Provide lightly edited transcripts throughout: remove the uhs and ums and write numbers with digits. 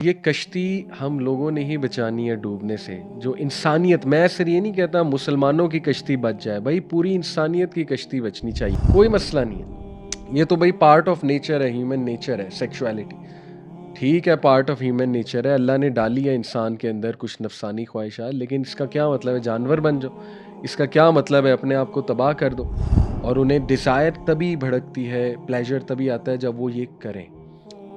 ये कश्ती हम लोगों ने ही बचानी है डूबने से। जो इंसानियत, मैं सिर्फ ये नहीं कहता मुसलमानों की कश्ती बच जाए, भाई पूरी इंसानियत की कश्ती बचनी चाहिए। कोई मसला नहीं है, ये तो भाई पार्ट ऑफ नेचर है, ह्यूमन नेचर है सेक्सुअलिटी। ठीक है, पार्ट ऑफ ह्यूमन नेचर है, अल्लाह ने डाली है इंसान के अंदर कुछ नफसानी ख्वाहिशात, लेकिन इसका क्या मतलब है जानवर बन जाओ? इसका क्या मतलब है अपने आप को तबाह कर दो? और उन्हें डिज़ायर तभी भड़कती है, प्लेजर तभी आता है जब वो ये करें।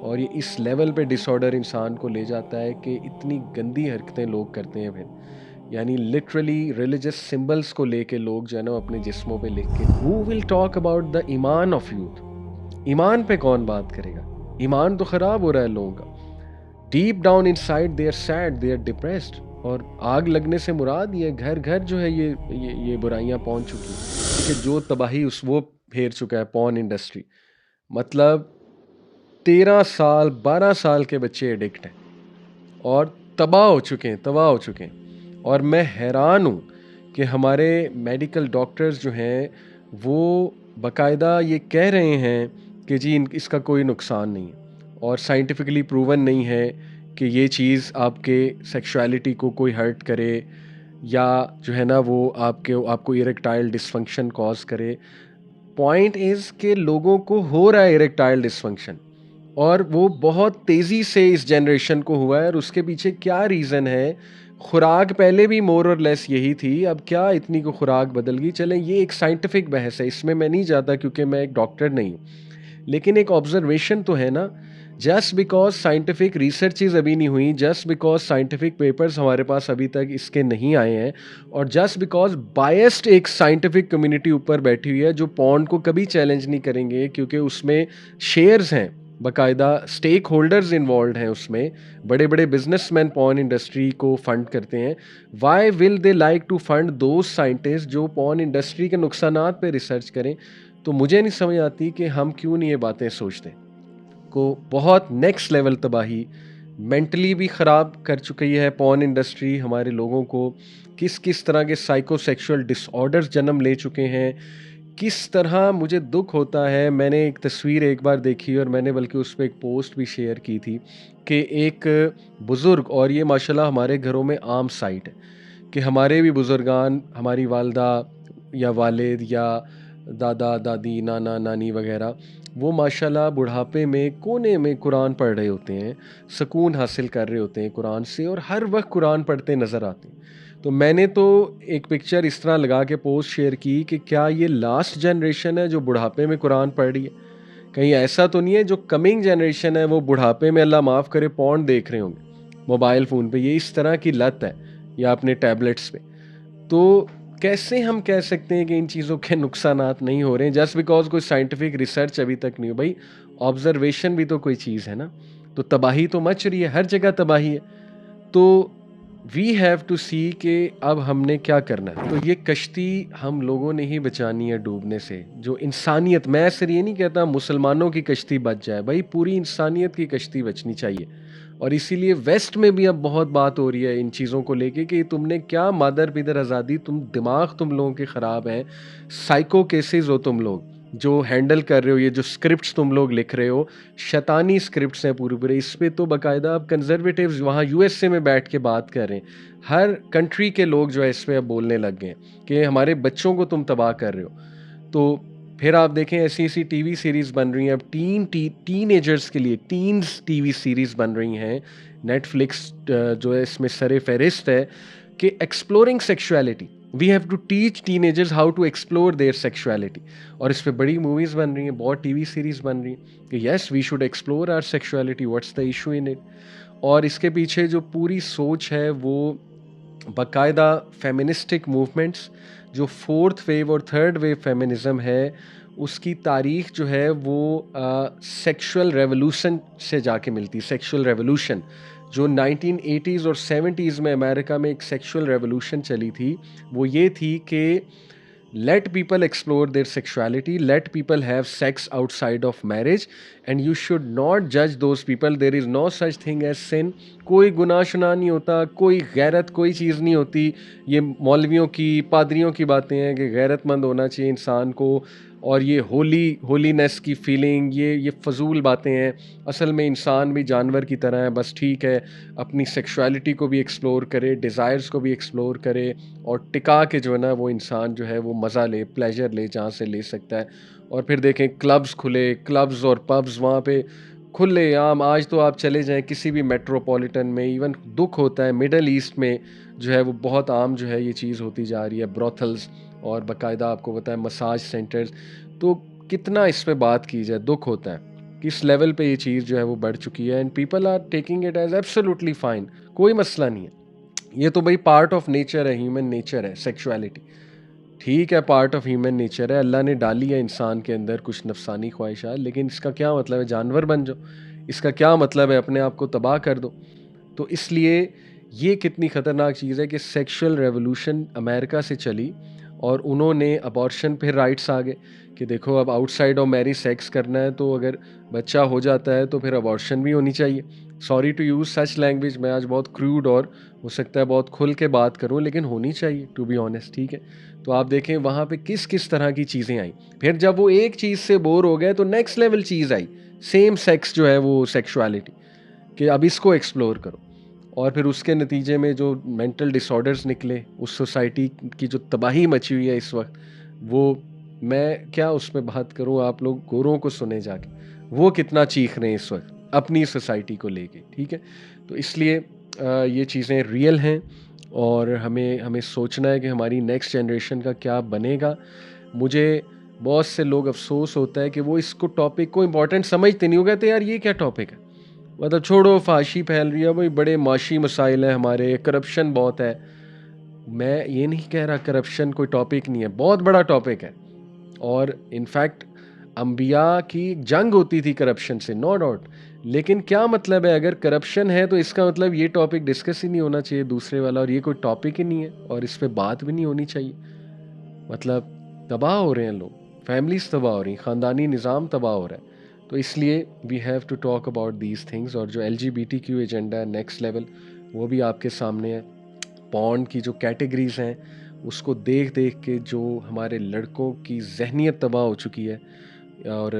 और ये इस लेवल पे डिसऑर्डर इंसान को ले जाता है कि इतनी गंदी हरकतें लोग करते हैं फिर। यानी लिटरली रिलीजियस सिंबल्स को लेके लोग जो है ना अपने जिस्मों पे लिख के, who will talk about the ईमान ऑफ यूथ? ईमान पे कौन बात करेगा? ईमान तो खराब हो रहा है लोगों का। Deep down inside they are sad, they are depressed. और आग लगने से मुराद ये घर घर जो है ये बुराइयां पहुंच चुकी हैं कि जो तबाही उस वो फेर चुका है पॉर्न इंडस्ट्री। मतलब 13 साल 12 साल के बच्चे एडिक्ट हैं और तबाह हो चुके हैं, तबाह हो चुके हैं। और मैं हैरान हूँ कि हमारे मेडिकल डॉक्टर्स जो हैं वो बाकायदा ये कह रहे हैं कि जी इसका कोई नुकसान नहीं है और साइंटिफिकली प्रूवन नहीं है कि ये चीज़ आपके सेक्सुअलिटी को कोई हर्ट करे या जो है ना वो आपको इरेक्टाइल डिसफंक्शन कॉज करे। पॉइंट इज़ कि लोगों को हो रहा है इरेक्टाइल डिसफंक्शन, और वो बहुत तेज़ी से इस जनरेशन को हुआ है। और उसके पीछे क्या रीज़न है? खुराक पहले भी मोर और लेस यही थी, अब क्या इतनी को खुराक बदल गई? चलें, ये एक साइंटिफिक बहस है, इसमें मैं नहीं जाता क्योंकि मैं एक डॉक्टर नहीं हूँ। लेकिन एक ऑब्जर्वेशन तो है ना, जस्ट बिकॉज साइंटिफिक रिसर्चेज अभी नहीं हुई, जस्ट बिकॉज साइंटिफिक पेपर्स हमारे पास अभी तक इसके नहीं आए हैं, और जस्ट बिकॉज बायस्ड एक साइंटिफिक कम्युनिटी ऊपर बैठी हुई है जो पॉन्ड को कभी चैलेंज नहीं करेंगे क्योंकि उसमें शेयर्स हैं, बाकायदा स्टेक होल्डर्स इन्वॉल्व हैं उसमें, बड़े बड़े बिजनेसमैन पॉर्न इंडस्ट्री को फंड करते हैं। Why will they like to fund those scientist जो पॉर्न इंडस्ट्री के नुकसानात पे रिसर्च करें? तो मुझे नहीं समझ आती कि हम क्यों नहीं ये बातें सोचते। को बहुत नेक्स्ट लेवल तबाही मेंटली भी ख़राब कर चुकी है पॉर्न इंडस्ट्री हमारे लोगों को। किस किस तरह के साइकोसेक्सुअल डिसऑर्डर्स जन्म ले चुके हैं, किस तरह मुझे दुख होता है। मैंने एक तस्वीर एक बार देखी और मैंने बल्कि उस पे एक पोस्ट भी शेयर की थी कि एक बुज़ुर्ग, और ये माशाल्लाह हमारे घरों में आम साइट है कि हमारे भी बुज़ुर्गान, हमारी वालदा या वालिद या दादा दादी नाना नानी वगैरह, वो माशाल्लाह बुढ़ापे में कोने में कुरान पढ़ रहे होते हैं, सुकून हासिल कर रहे होते हैं कुरान से, और हर वक्त कुरान पढ़ते नज़र आते हैं। तो मैंने तो एक पिक्चर इस तरह लगा के पोस्ट शेयर की कि क्या ये लास्ट जनरेशन है जो बुढ़ापे में कुरान पढ़ रही है? कहीं ऐसा तो नहीं है जो कमिंग जनरेशन है वो बुढ़ापे में, अल्लाह माफ़ करे, पॉर्न देख रहे होंगे मोबाइल फ़ोन पे? ये इस तरह की लत है या अपने टैबलेट्स पे। तो कैसे हम कह सकते हैं कि इन चीज़ों के नुकसानात नहीं हो रहे हैं जस्ट बिकॉज़ कोई साइंटिफिक रिसर्च अभी तक नहीं हो? भाई ऑब्जर्वेशन भी तो कोई चीज़ है ना। तो तबाही तो मच रही है, हर जगह तबाही है। तो वी हैव टू सी कि अब हमने क्या करना है। तो ये कश्ती हम लोगों ने ही बचानी है डूबने से। जो इंसानियत, मैं सिर्फ ये नहीं कहता मुसलमानों की कश्ती बच जाए, भाई पूरी इंसानियत की कश्ती बचनी चाहिए। और इसीलिए वेस्ट में भी अब बहुत बात हो रही है इन चीज़ों को लेके कि तुमने क्या मादर पिदर आज़ादी, दिमाग तुम लोगों के ख़राब हैं, साइको केसेस हो तुम लोग जो हैंडल कर रहे हो, ये जो स्क्रिप्ट्स तुम लोग लिख रहे हो, शैतानी स्क्रिप्ट्स हैं पूरे पूरे। इस पे तो बाकायदा अब कंजर्वेटिव्स वहाँ यूएसए में बैठ के बात कर रहे हैं, हर कंट्री के लोग जो है इस पे अब बोलने लग गए हैं कि हमारे बच्चों को तुम तबाह कर रहे हो। तो फिर आप देखें ऐसी ऐसी टीवी सीरीज़ बन रही हैं अब टीनेजर्स के लिए, टीन्स टीवी सीरीज़ बन रही हैं। नेटफ्लिक्स जो है इसमें सरे फहरिस्त है कि exploring sexuality, we have to teach teenagers how to explore their sexuality. और इस पे बड़ी मूवीज़ बन रही हैं, बहुत टीवी सीरीज़ बन रही हैं कि yes we should explore our sexuality, what's the issue in it. और इसके पीछे जो पूरी सोच है वो बाकायदा फेमिनिस्टिक मूवमेंट्स, जो फोर्थ वेव और थर्ड वेव फेमिनिज़्म है, उसकी तारीख जो है वो सेक्सुअल रेवोल्यूशन से जाके मिलती है। सेक्सुअल रेवोल्यूशन जो 1980s और 70s में अमेरिका में एक सेक्सुअल रेवोल्यूशन चली थी, वो ये थी कि let people explore their sexuality, let people have sex outside of marriage, and you should not judge those people. There is no such thing as sin. कोई गुनाह शुनाह नहीं होता, कोई गैरत कोई चीज़ नहीं होती। ये मौलवियों की, पादरियों की बातें हैं कि गैरतमंद होना चाहिए इंसान को, और ये होलीनेस की फीलिंग, ये फ़ज़ूल बातें हैं। असल में इंसान भी जानवर की तरह है, बस ठीक है अपनी सेक्सुअलिटी को भी एक्सप्लोर करे, डिज़ायर्स को भी एक्सप्लोर करे और टिका के जो है ना वो इंसान जो है वो मज़ा ले, प्लेज़र ले जहाँ से ले सकता है। और फिर देखें क्लब्स खुले, क्लब्स और पब्स वहाँ पे खुलेआम। आज तो आप चले जाएँ किसी भी मेट्रोपॉलिटन में, इवन दुःख होता है मिडल ईस्ट में जो है वो बहुत आम जो है ये चीज़ होती जा रही है, ब्रोथल्स और बाकायदा आपको पता है मसाज सेंटर्स। तो कितना इस पे बात की जाए, दुःख होता है किस लेवल पे ये चीज़ जो है वो बढ़ चुकी है, and people are taking it as absolutely fine, कोई मसला नहीं है। ये तो भाई पार्ट ऑफ नेचर है, ह्यूमन नेचर है सेक्सुअलिटी। ठीक है, पार्ट ऑफ ह्यूमन नेचर है, अल्लाह ने डाली है इंसान के अंदर कुछ नफसानी ख्वाहिशात, लेकिन इसका क्या मतलब है जानवर बन जाओ? इसका क्या मतलब है अपने आप को तबाह कर दो? तो इसलिए ये कितनी ख़तरनाक चीज़ है कि सेक्सुअल रेवोल्यूशन अमेरिका से चली और उन्होंने अबॉर्शन पे राइट्स आ गए कि देखो अब आउटसाइड ऑफ मैरिज सेक्स करना है तो अगर बच्चा हो जाता है तो फिर अबॉर्शन भी होनी चाहिए। Sorry to use such language, मैं आज बहुत क्रूड और हो सकता है बहुत खुल के बात करूं, लेकिन होनी चाहिए टू बी ऑनेस्ट, ठीक है। तो आप देखें वहाँ पे किस किस तरह की चीज़ें आई। फिर जब वो एक चीज़ से बोर हो गए तो नेक्स्ट लेवल चीज़ आई, सेम सेक्स जो है वो सेक्सुअलिटी, कि अब इसको एक्सप्लोर करो। और फिर उसके नतीजे में जो मेंटल डिसऑर्डर्स निकले, उस सोसाइटी की जो तबाही मची हुई है इस वक्त, वो मैं क्या उसमें बात करूं, आप लोग गोरों को सुने जाके वो कितना चीख रहे हैं इस वक्त अपनी सोसाइटी को लेके, ठीक है। तो इसलिए ये चीज़ें रियल हैं और हमें हमें सोचना है कि हमारी नेक्स्ट जनरेशन का क्या बनेगा। मुझे बहुत से लोग अफसोस होता है कि वो इसको टॉपिक को इम्पोर्टेंट समझते नहीं, हो गए तो यार ये क्या टॉपिक है, मतलब छोड़ो, फाशी फैल रही है भाई, बड़े माशी मसाइल हैं हमारे, करप्शन बहुत है। मैं ये नहीं कह रहा करप्शन कोई टॉपिक नहीं है, बहुत बड़ा टॉपिक है। और इनफैक्ट अंबिया की जंग होती थी करप्शन से, नो डाउट। लेकिन क्या मतलब है, अगर करप्शन है तो इसका मतलब ये टॉपिक डिस्कस ही नहीं होना चाहिए दूसरे वाला, और ये कोई टॉपिक ही नहीं है और इस पे बात भी नहीं होनी चाहिए। मतलब तबाह हो रहे हैं लोग, फैमिलीज तबाह हो रही, ख़ानदानी निज़ाम तबाह हो रहा है। तो इसलिए we have to talk about these things. और जो LGBTQ एजेंडा है नेक्स्ट लेवल, वो भी आपके सामने है। पॉर्न की जो कैटेगरीज हैं उसको देख देख के जो हमारे लड़कों की जहनीत तबाह हो चुकी है। और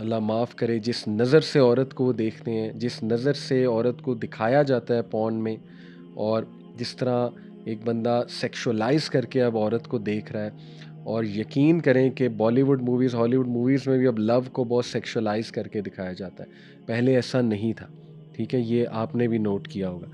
अल्लाह माफ़ करे, जिस नज़र से औरत को वो देखते हैं, जिस नज़र से औरत को दिखाया जाता है पॉर्न में, और जिस तरह एक बंदा सेक्सुअलाइज करके अब औरत को देख रहा है। और यकीन करें कि बॉलीवुड मूवीज़, हॉलीवुड मूवीज़ में भी अब लव को बहुत सेक्सुअलाइज करके दिखाया जाता है, पहले ऐसा नहीं था, ठीक है। ये आपने भी नोट किया होगा,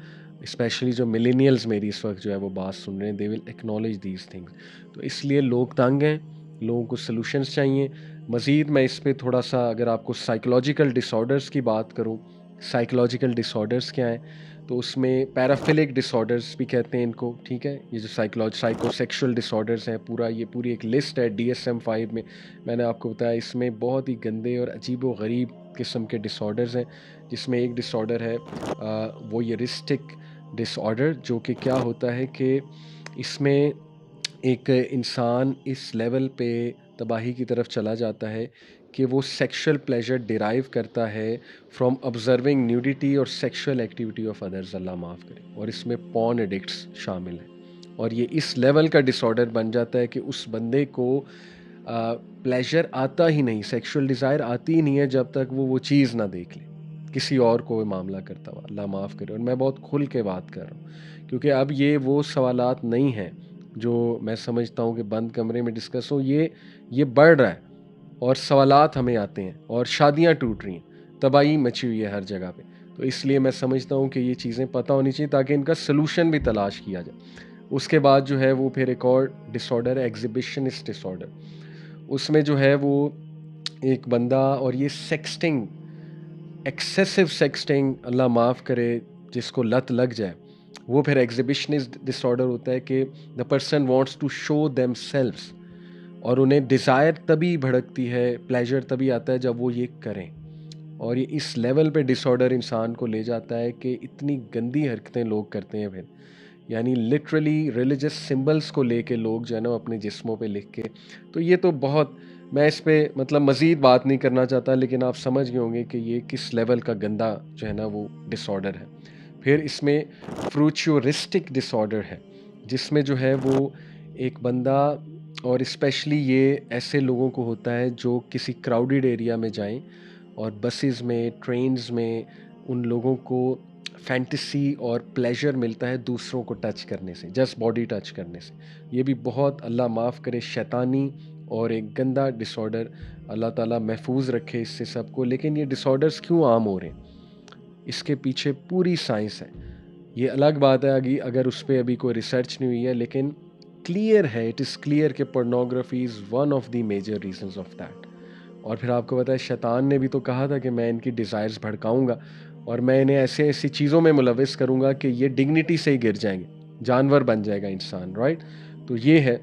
स्पेशली जो मिलेनियल्स मेरी इस वक्त जो है वो बात सुन रहे हैं, they will acknowledge these things. तो इसलिए लोग तंग हैं, लोगों को सलूशंस चाहिए। मज़ीद मैं इस पे थोड़ा सा, अगर आपको साइकोलॉजिकल डिसऑर्डर्स की बात करूं, साइकोलॉजिकल डिसऑर्डर्स क्या हैं, तो उसमें पैराफिलिक डिसऑर्डर्स भी कहते हैं इनको, ठीक है। ये जो साइकोसेक्सुअल डिसऑर्डर्स हैं, पूरी एक लिस्ट है DSM-5 में। मैंने आपको बताया इसमें बहुत ही गंदे और अजीबो गरीब किस्म के डिसऑर्डर्स हैं, जिसमें एक डिसऑर्डर है वोयरिस्टिक डिसऑर्डर, जो कि क्या होता है कि इसमें एक इंसान इस लेवल पे तबाही की तरफ चला जाता है कि वो सेक्सुअल प्लेजर डिराइव करता है फ्रॉम ऑब्जर्विंग न्यूडिटी और सेक्सुअल एक्टिविटी ऑफ अदर्स, अल्लाह माफ़ करे। और इसमें पॉर्न एडिक्ट्स शामिल हैं, और ये इस लेवल का डिसऑर्डर बन जाता है कि उस बंदे को प्लेजर आता ही नहीं, सेक्सुअल डिज़ायर आती ही नहीं है जब तक वो चीज़ ना देख ले किसी और को मामला करता हुआ, अल्लाह माफ़ करे। और मैं बहुत खुल के बात कर रहा हूँ, क्योंकि अब ये वो सवालात नहीं हैं जो मैं समझता हूँ कि बंद कमरे में डिस्कस हो। ये बढ़ रहा है और सवालात हमें आते हैं और शादियाँ टूट रही हैं, तबाही मची हुई है हर जगह पे। तो इसलिए मैं समझता हूँ कि ये चीज़ें पता होनी चाहिए ताकि इनका सलूशन भी तलाश किया जाए। उसके बाद जो है वो फिर एक और डिसऑर्डर है, एग्जिबिशनिस्ट डिसऑर्डर। उसमें जो है वो एक बंदा, और ये सेक्सटिंग, एक्सेसिव सेक्सटिंग, अल्लाह माफ़ करे, जिसको लत लग जाए, वो फिर एग्जिबिशनिस्ट डिसऑर्डर होता है कि the person wants to show themselves, और उन्हें डिज़ायर तभी भड़कती है, प्लेजर तभी आता है जब वो ये करें। और ये इस लेवल पे डिसऑर्डर इंसान को ले जाता है कि इतनी गंदी हरकतें लोग करते हैं फिर, यानी लिटरली रिलीजियस सिंबल्स को लेके लोग जो है ना अपने जिस्मों पे लिख के। तो ये तो बहुत, मैं इस पे मतलब मज़ीद बात नहीं करना चाहता, लेकिन आप समझ गए होंगे कि ये किस लेवल का गंदा जो है ना वो डिसऑर्डर है। फिर इसमें फ्रूचुरिस्टिक डिसऑर्डर है, जिसमें जो है वो एक बंदा और स्पेशली ये ऐसे लोगों को होता है जो किसी क्राउडेड एरिया में जाएं और बसेस में, ट्रेन्स में उन लोगों को फैंटेसी और प्लेजर मिलता है दूसरों को टच करने से, जस्ट बॉडी टच करने से। ये भी बहुत, अल्लाह माफ़ करे, शैतानी और एक गंदा डिसऑर्डर। अल्लाह ताला महफूज रखे इससे सबको। लेकिन ये डिसऑर्डर्स क्यों आम हो रहे हैं, इसके पीछे पूरी साइंस है। ये अलग बात है अगर उस पर अभी कोई रिसर्च नहीं हुई है, लेकिन क्लियर है, इट इज़ क्लियर कि pornography is one of the major reasons of that. और फिर आपको पता है शैतान ने भी तो कहा था कि मैं इनकी डिज़ायर्स भड़काऊंगा और मैं इन्हें ऐसे ऐसी चीज़ों में मुलविस करूंगा कि ये डिग्निटी से ही गिर जाएंगे, जानवर बन जाएगा इंसान, राइट। तो ये है।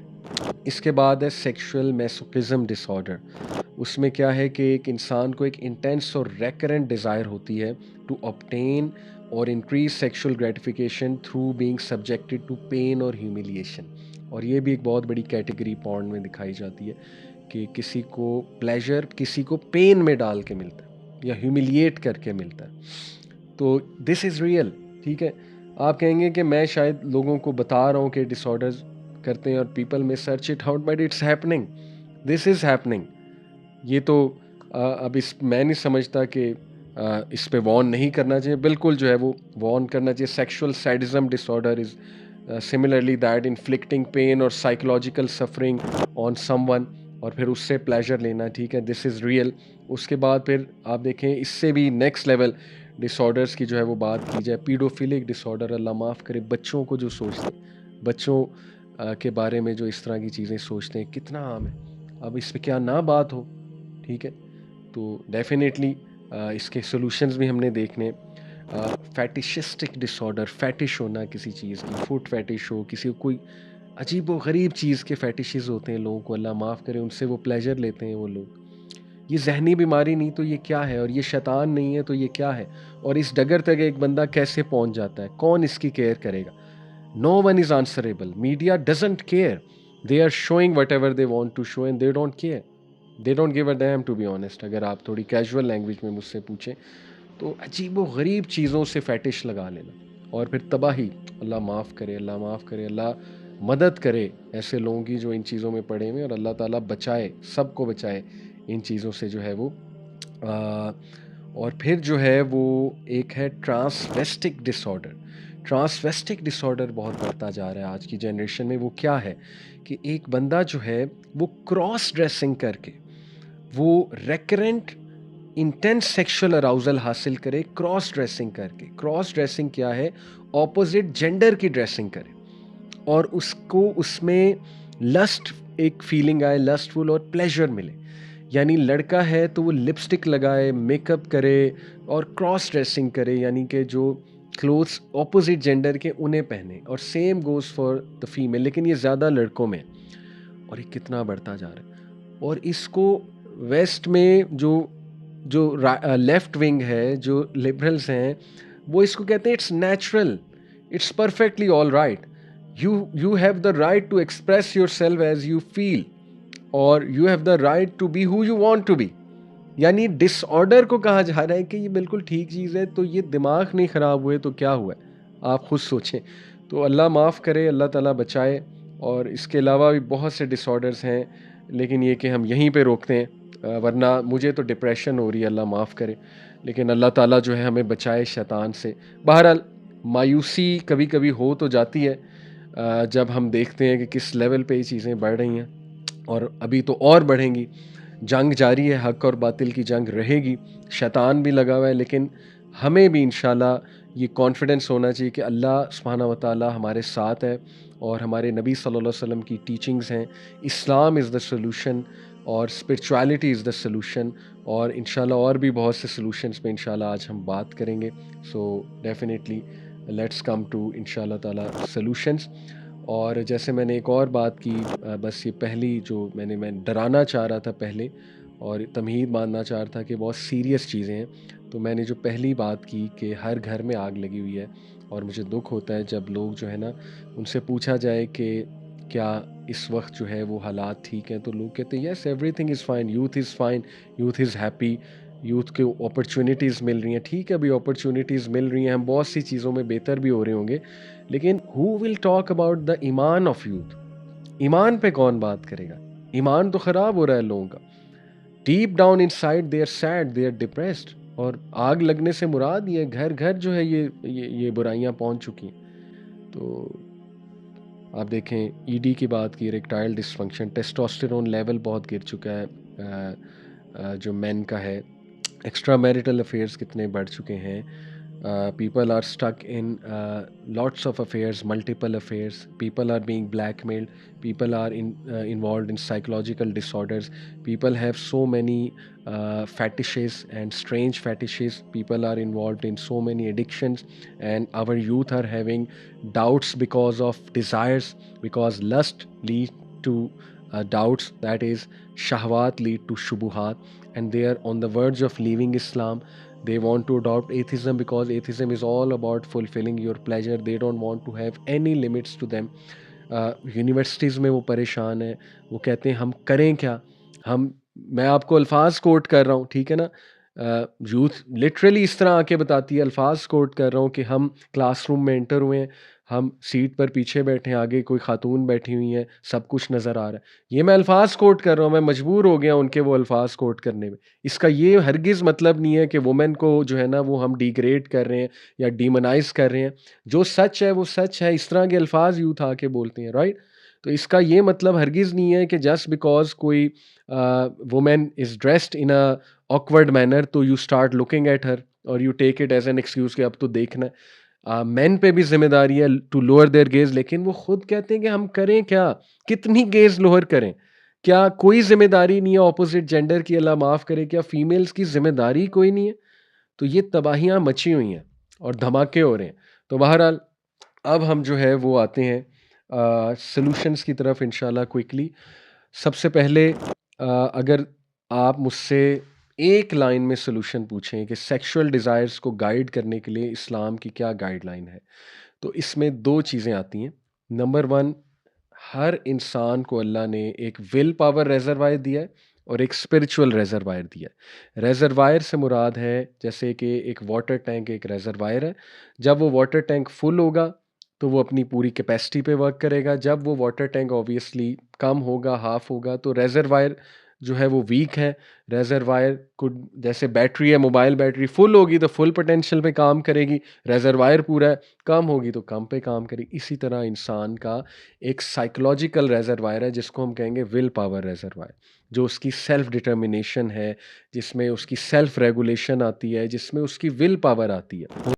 इसके बाद है सेक्सुअल मैसोकिज्म डिसऑर्डर। उसमें क्या है कि एक इंसान को एक इंटेंस और रेकरेंट डिज़ायर होती है टू ऑब्टेन और increase sexual gratification through being subjected to pain और ह्यूमिलिएशन। और ये भी एक बहुत बड़ी कैटेगरी पॉर्न में दिखाई जाती है कि किसी को प्लेजर किसी को पेन में डाल के मिलता है या ह्यूमिलिएट करके मिलता है। तो दिस इज़ रियल, ठीक है। आप कहेंगे कि मैं शायद लोगों को बता रहा हूँ कि डिसऑर्डर्स करते हैं और पीपल में search it out, but it's happening, this is happening. ये तो अब मैं नहीं समझता कि इस पे वॉर्न नहीं करना चाहिए। बिल्कुल जो है वो वॉर्न करना चाहिए। Sexual sadism disorder is similarly that inflicting pain और साइकोलॉजिकल सफरिंग ऑन समवन और फिर उससे प्लेजर लेना, ठीक है, दिस इज़ रियल। उसके बाद फिर आप देखें इससे भी नेक्स्ट लेवल डिसऑर्डर्स की जो है वो बात की जाए, पीडोफिलिक डिसऑर्डर, अल्लाह माफ़ करे, बच्चों को जो सोचते हैं, बच्चों के बारे में जो इस तरह की चीज़ें सोचते हैं, कितना आम है। अब इस पे क्या ना बात हो, ठीक है। तो डेफिनेटली इसके सॉल्यूशंस भी हमने देखने। फैटिशिस्टिक डिसऑर्डर, फैटिश होना किसी चीज़ की, फुट फैटिश हो, किसी को कोई अजीब व गरीब चीज़ के फैटिशेस होते हैं लोगों को, अल्लाह माफ़ करे, उनसे वो प्लेजर लेते हैं वो लोग। ये जहनी बीमारी नहीं तो ये क्या है, और ये शैतान नहीं है तो ये क्या है। और इस डगर तक एक बंदा कैसे पहुंच जाता है, कौन इसकी केयर करेगा। No one is answerable, media doesn't care, they are showing whatever they want to show and they don't care, they don't give a damn, to be honest. अगर आप थोड़ी कैजुअल लैंग्वेज में मुझसे पूछें तो अजीब व गरीब चीज़ों से फैटिश लगा लेना और फिर तबाही। अल्लाह माफ़ करे, अल्लाह माफ़ करे, अल्लाह मदद करे ऐसे लोगों की जो इन चीज़ों में पड़े हुए, और अल्लाह ताला बचाए, सबको बचाए इन चीज़ों से जो है वो। आ, और फिर जो है वो एक है ट्रांसवेस्टिक डिसऑर्डर। ट्रांसवेस्टिक डिसऑर्डर बहुत बढ़ता जा रहा है आज की जनरेशन में। वो क्या है कि एक बंदा जो है वो क्रॉस ड्रेसिंग करके वो रेकरेंट इंटेंस सेक्सुअल अराउजल हासिल करे, क्रॉस ड्रेसिंग करके। क्रॉस ड्रेसिंग क्या है, ऑपोजिट जेंडर की ड्रेसिंग करे और उसको उसमें लस्ट एक फीलिंग आए, लस्टफुल और प्लेजर मिले। यानी लड़का है तो वो लिपस्टिक लगाए, मेकअप करे और क्रॉस ड्रेसिंग करे, यानी कि जो क्लोथ्स ऑपोजिट जेंडर के उन्हें पहने, और same goes for the female, लेकिन ये ज़्यादा लड़कों में। और ये कितना बढ़ता जा रहा है। और इसको वेस्ट में जो जो लेफ्ट विंग है, जो लिबरल्स हैं, वो इसको कहते हैं it's natural, it's perfectly all right, you have the right to express yourself as you feel और you have the right to be who you want to be. यानी disorder को कहा जा रहा है कि ये बिल्कुल ठीक चीज़ है, तो ये दिमाग नहीं ख़राब हुए तो क्या हुआ है, आप खुद सोचें। तो अल्लाह माफ़ करे, अल्लाह ताला बचाए। और इसके अलावा भी बहुत से डिसऑर्डर्स हैं, लेकिन ये कि हम यहीं पे रोकते हैं, वरना मुझे तो डिप्रेशन हो रही है, अल्लाह माफ़ करे। लेकिन अल्लाह ताला जो है हमें बचाए शैतान से। बहरहाल मायूसी कभी कभी हो तो जाती है जब हम देखते हैं कि किस लेवल पे ये चीज़ें बढ़ रही हैं, और अभी तो और बढ़ेंगी। जंग जारी है, हक और बातिल की जंग रहेगी, शैतान भी लगा हुआ है, लेकिन हमें भी इंशाल्लाह ये कॉन्फिडेंस होना चाहिए कि अल्लाह सुब्हानहू व तआला हमारे साथ है और हमारे नबी सल्लल्लाहु अलैहि वसल्लम की टीचिंग्स हैं, इस्लाम इज़ द सॉल्यूशन और स्पिरिचुअलिटी इज़ द सॉल्यूशन। और इंशाल्लाह और भी बहुत से सॉल्यूशंस पे इंशाल्लाह आज हम बात करेंगे। So definitely let's come to इंशाल्लाह ताला सॉल्यूशंस। और जैसे मैंने एक और बात की, बस ये पहली जो मैं डराना चाह रहा था पहले और तमहीद बांधना चाह रहा था कि बहुत सीरियस चीज़ें हैं, तो मैंने जो पहली बात की कि हर घर में आग लगी हुई है, और मुझे दुख होता है जब लोग जो है ना, उनसे पूछा जाए कि क्या इस वक्त जो है वो हालात ठीक हैं, तो लोग कहते हैं yes everything is fine, youth is fine, youth is happy, youth को अपॉर्चुनिटीज़ मिल रही हैं। ठीक है, अभी अपॉर्चुनिटीज़ मिल रही हैं, हम बहुत सी चीज़ों में बेहतर भी हो रहे होंगे, लेकिन who will talk about the ईमान ऑफ यूथ। ईमान पे कौन बात करेगा? ईमान तो खराब हो रहा है लोगों का। Deep down inside they are sad, they are depressed. और आग लगने से मुराद ये घर घर जो है ये बुराइयां पहुंच चुकी हैं। तो आप देखें, ईडी की बात की, इरेक्टाइल डिसफंक्शन, टेस्टोस्टेरोन लेवल बहुत गिर चुका है जो मेन का है। एक्स्ट्रा मैरिटल अफेयर्स कितने बढ़ चुके हैं। People are stuck in lots of affairs, multiple affairs. People are being blackmailed. People are involved in psychological disorders. People have so many fetishes and strange fetishes. People are involved in so many addictions, and our youth are having doubts because of desires, because lust leads to doubts, that is shahwat lead to shubuhat, and they are on the verge of leaving Islam. They want to adopt atheism because atheism is all about fulfilling your pleasure. They don't want to have any limits to them. Universities में वो परेशान है। वो कहते हैं हम करें क्या? हम मैं आपको अल्फाज कोट कर रहा हूँ, ठीक है ना? यूथ लिटरली इस तरह आके बताती है, अल्फाज कोट कर रहा हूँ कि हम क्लासरूम में एंटर हुए हैं, हम सीट पर पीछे बैठे हैं, आगे कोई खातून बैठी हुई है, सब कुछ नज़र आ रहा है। ये मैं अल्फाज कोट कर रहा हूँ, मैं मजबूर हो गया उनके वो अल्फाज कोट करने में। इसका ये हरगिज़ मतलब नहीं है कि वुमेन को जो है ना वो हम डिग्रेड कर रहे हैं या डिमोनाइज़ कर रहे हैं। जो सच है वो सच है, इस तरह के अल्फाज यूथ आके बोलते हैं, राइट? तो इसका ये मतलब हरगिज़ नहीं है कि जस्ट बिकॉज़ कोई woman is dressed in a awkward manner तो you start looking at her और you take it as an excuse कि अब तो देखना है। मेन पे भी ज़िम्मेदारी है टू लोअर देयर गेज़, लेकिन वो खुद कहते हैं कि हम करें क्या? कितनी गेज़ लोअर करें? क्या कोई ज़िम्मेदारी नहीं है ऑपोज़िट जेंडर की? अल्लाह माफ़ करे, क्या फीमेल्स की ज़िम्मेदारी कोई नहीं है? तो ये तबाहियाँ मची हुई हैं और धमाके हो रहे हैं। तो बहरहाल अब हम जो है वो आते हैं सॉल्यूशंस की तरफ इंशाल्लाह क्विकली। सबसे पहले अगर आप मुझसे एक लाइन में सॉल्यूशन पूछें कि सेक्सुअल डिज़ायर्स को गाइड करने के लिए इस्लाम की क्या गाइडलाइन है? तो इसमें 2 चीज़ें आती हैं। नंबर 1, हर इंसान को अल्लाह ने एक विल पावर रिज़र्वायर दिया है और एक स्पिरिचुअल रिज़र्वायर दिया है। रिज़र्वायर से मुराद है जैसे कि एक वाटर टैंक एक रिज़र्वायर है। जब वो वाटर टैंक फुल होगा तो वो अपनी पूरी कैपेसिटी पे वर्क करेगा। जब वो वाटर टैंक ऑब्वियसली कम होगा, हाफ़ होगा, तो रिज़र्वायर जो है वो वीक है। रिज़र्वायर को जैसे बैटरी है, मोबाइल बैटरी फुल होगी तो फुल पोटेंशियल पे काम करेगी, रिज़र्वायर पूरा है, कम होगी तो कम पे काम करेगी। इसी तरह इंसान का एक साइकोलॉजिकल रिज़र्वायर है जिसको हम कहेंगे विल पावर रिज़र्वायर, जो उसकी सेल्फ डिटर्मिनेशन है, जिसमें उसकी सेल्फ रेगुलेशन आती है, जिसमें उसकी विल पावर आती है।